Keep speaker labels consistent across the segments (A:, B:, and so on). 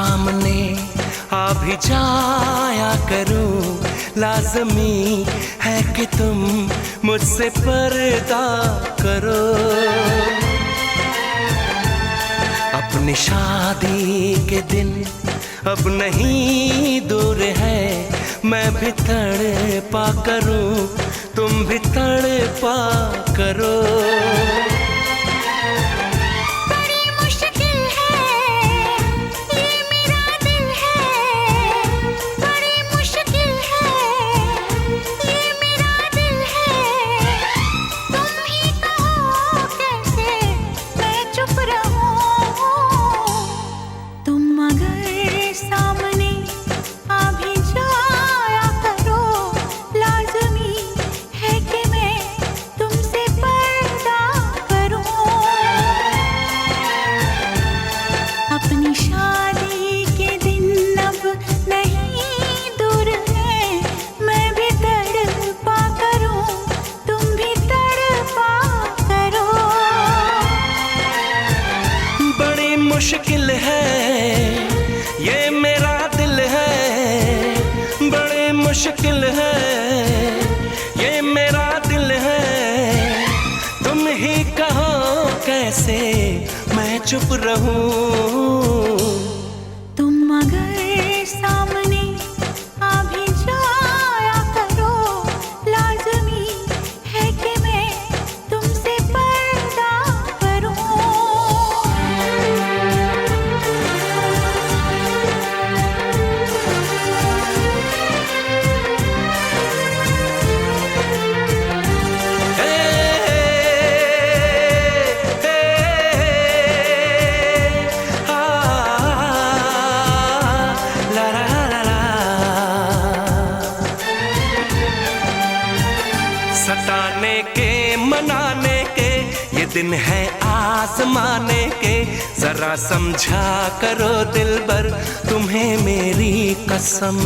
A: सामने आ भी जाया करूं, लाज़मी है कि तुम मुझसे पर्दा करो। अपनी शादी के दिन अब नहीं दूर है, मैं भी तड़पा करूं, तुम भी तड़पा करो। मुश्किल है ये मेरा दिल है, बड़ी मुश्किल है ये मेरा दिल है। तुम ही कहो कैसे मैं चुप रहूं।
B: तुम अगर सामने आ भी जाया करो, लाज़मी है कि मैं तुमसे पर्दा करूं।
A: सताने के मनाने के ये दिन है आजमाने के, जरा समझा करो दिलबर तुम्हें मेरी कसम।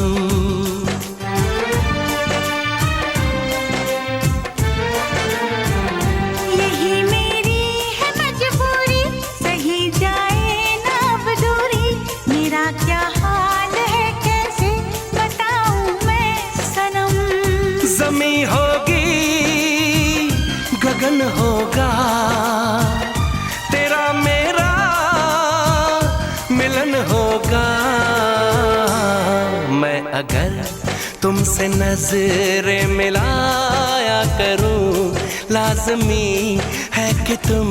B: यही मेरी है मजबूरी, सही जाए ना अब दूरी। मेरा क्या हाल है कैसे बताऊं मैं सनम।
A: ज़मी होगी गगन होगा, तेरा मेरा मिलन होगा। मैं अगर तुमसे नजरें मिलाया करूं, लाज़मी है कि तुम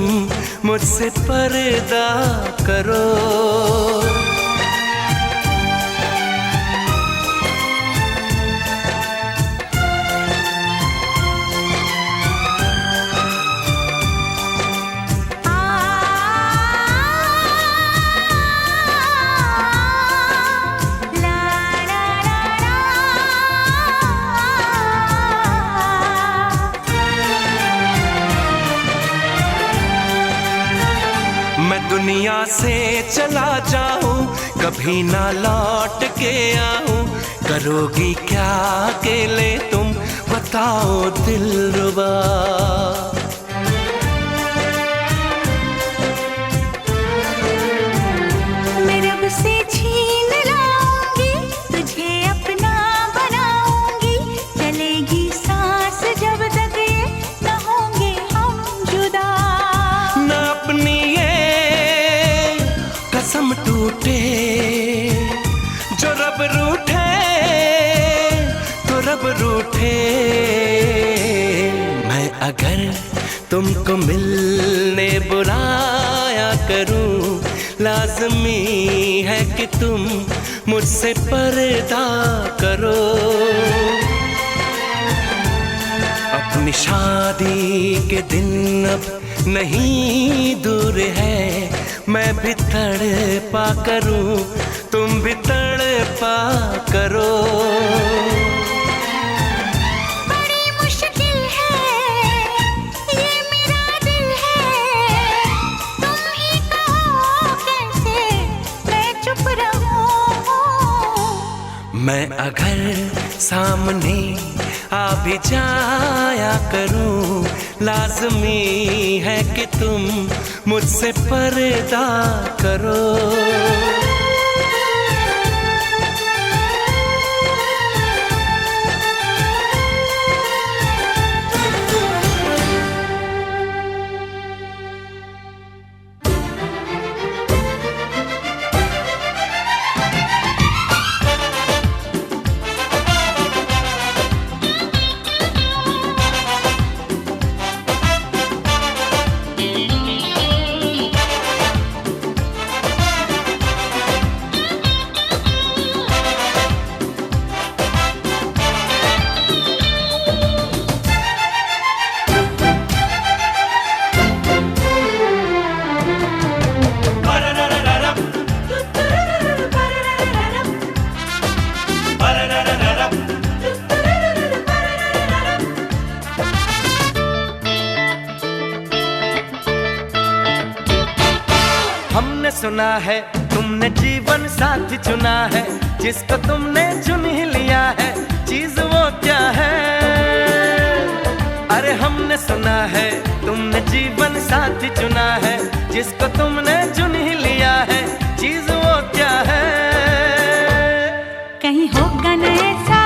A: मुझसे पर्दा करो। मैं दुनिया से चला जाऊं, कभी ना लौट के आऊं, करोगी क्या अकेले तुम बताओ दिलरुबा।
B: मैं रब से छीन लाऊंगी, तुझे अपना बनाऊंगी। चलेगी सांस जब तक ये न होंगे हम जुदा।
A: न अपनी ये कसम टूटे, जो रब रूठे तो रब रूठे। मैं अगर तुमको मिलने बुलाया करूं, लाज़मी है कि तुम मुझसे पर्दा करो। अपनी शादी के दिन अब नहीं दूर है, मैं भी तड़पा करूं, तुम भी तड़पा करो।
B: बड़ी मुश्किल है ये मेरा दिल है, तुम ही कहो कैसे मैं चुप रहूं।
A: मैं अगर सामने आ भी जाया करूं, लाज़मी है कि तुम मुझसे पर्दा करो। सुना है तुमने जीवन साथी चुना है, जिसको तुमने चुन ही लिया है, चीज वो क्या है? अरे हमने सुना है तुमने जीवन साथी चुना है, जिसको तुमने चुन ही लिया है, चीज वो क्या है?
B: कहीं होगा न ऐसा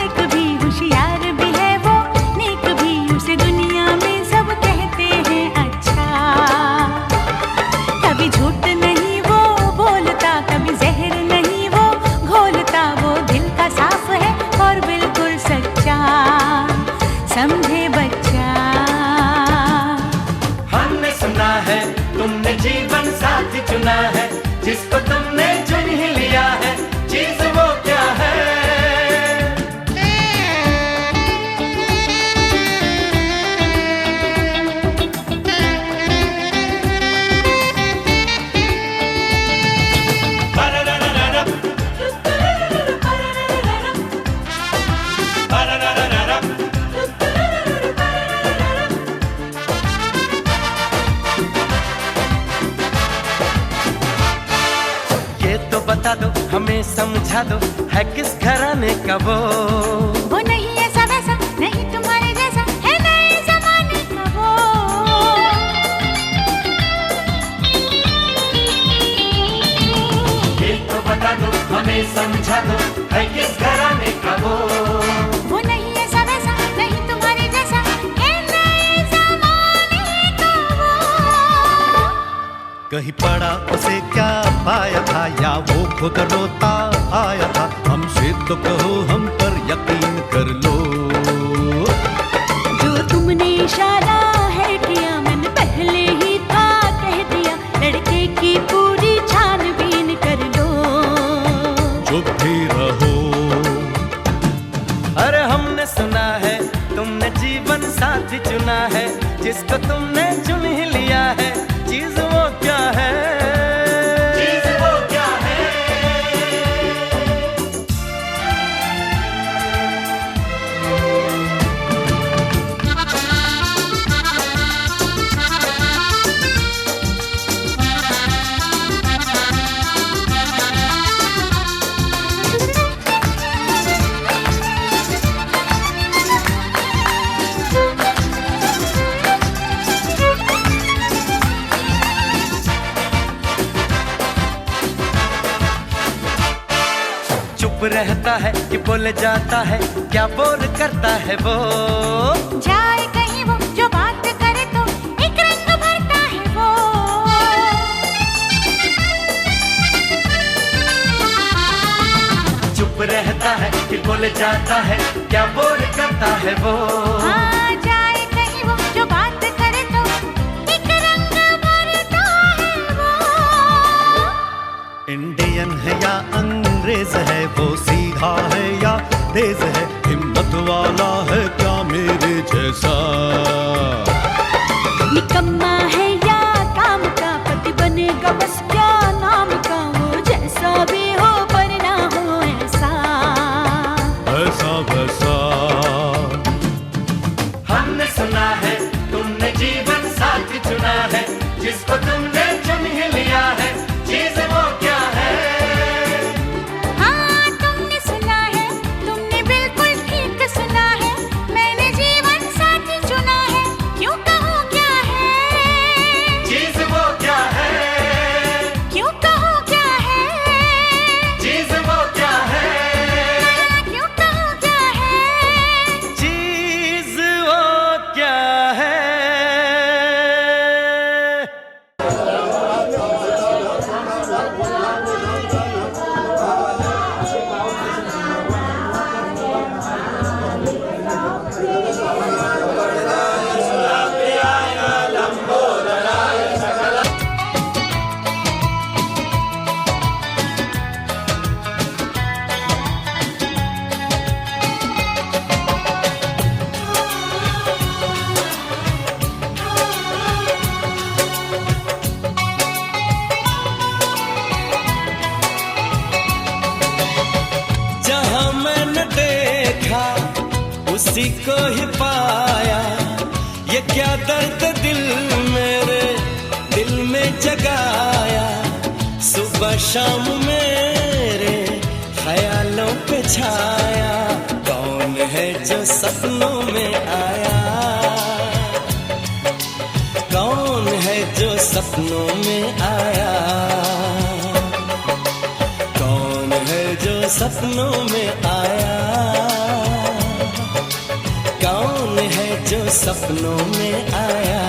B: एक भी, होशियार भी है वो, नेक भी, उसे दुनिया में सब कहते हैं अच्छा। कभी झूठ नहीं वो बोलता, कभी जहर नहीं वो घोलता, वो दिल का साफ है और बिल्कुल सच्चा, समझे बच्चा।
A: हमने सुना है तुमने जीवन साथी चुना है, जिसको तुमने चुन ही लिया है, चीज वो क्या है? बता दो हमें समझा दो, है किस घराने का वो
B: नहीं ऐसा वैसा, नहीं तुम्हारे जैसा, है नए जमाने का वो।
A: ये तो बता दो हमें समझा दो, है किस घराने का वो
B: नहीं ऐसा वैसा, नहीं तुम्हारे जैसा, है नए जमाने का वो।
C: कहीं पड़ा उसे क्या पाया था, या वो खुद रोता आया था, हमसे तो कहो हम पर यकीन कर लो।
B: जो तुमने इशारा है किया, मैंने पहले ही था कह दिया, लड़के की पूरी छानबीन कर लो।
C: चुप भी रहो।
A: अरे हमने सुना है तुमने जीवन साथी चुना है, जिसको तुमने चुन ही लिया है, चीज वो क्या है? चीज वो क्या है? चुप रहता है कि बोले जाता है, क्या बोल करता है वो?
B: जाए कहीं वो, जो बात करे तो एक रंग भरता है वो।
A: चुप रहता है कि बोले जाता है, क्या बोल करता है वो?
B: हाँ, जाए कहीं वो, जो बात करे तो एक रंग भरता है वो।
C: इंडियन है या अंग्रेज है, वो सीधा है या तेज है, हिम्मत वाला है क्या मेरे जैसा?
B: निकम्मा है या काम का, पति बनेगा बस क्या नाम का, वो जैसा भी हो पर ना हो ऐसा।
C: ऐसा वैसा।
A: हमने सुना है तुमने जीवन साथी चुना है, जिसको तुमने चुन ही लिया है, चीज वो क्या है?
B: हाँ, तुमने सुना है, तुमने बिल्कुल ठीक सुना है, मैंने जीवन साथी चुना है, क्यों कहूँ क्या है?
A: चीज वो क्या है?
B: क्यों कहूँ क्या है?
A: चीज वो क्या है?
B: क्यों कहूँ क्या है?
A: चीज वो क्या है? उसी को ही पाया, ये क्या दर्द दिल मेरे दिल में जगाया। शाम मेरे ख्यालों पे छाया, कौन है जो सपनों में आया, कौन है जो सपनों में आया, कौन है जो सपनों में आया, कौन है जो सपनों में आया।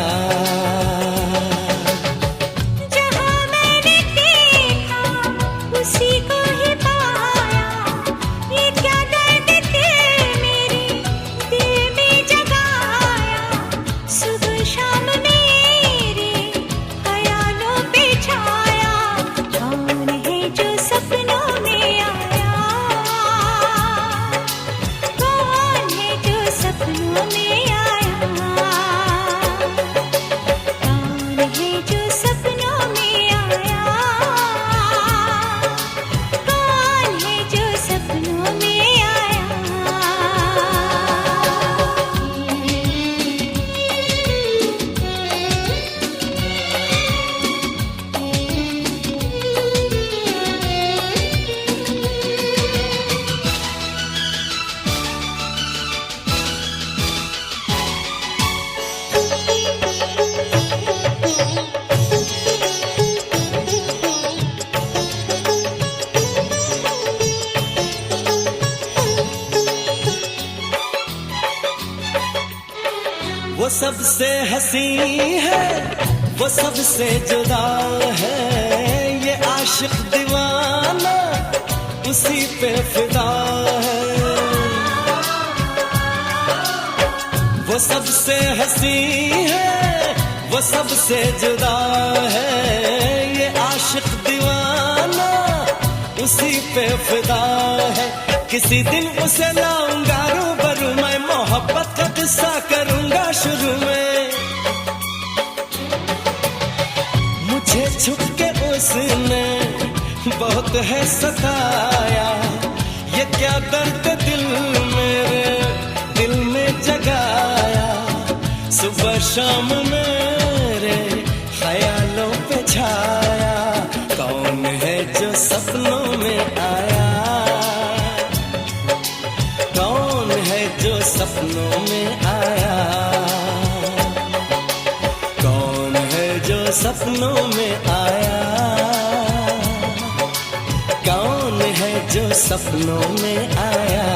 A: वो सबसे हंसी है, वो सबसे जुदा है, ये आशिक दीवाना उसी पे फिदा है। वो सबसे हंसी है, वो सबसे जुदा है, ये आशिक दीवाना उसी पे फिदा है। किसी दिन उसे लाऊंगा रूबरू, मैं मोहब्बत का किस्सा करूंगा शुरू में। मुझे छुप के उसने बहुत है सताया, ये क्या दर्द दिल मेरे दिल में जगाया। सुबह शाम मेरे ख्यालों पे छाया, कौन है जो सपनों में आया, कौन है जो सपनों में आया, कौन है जो सपनों में आया, कौन है जो सपनों में आया।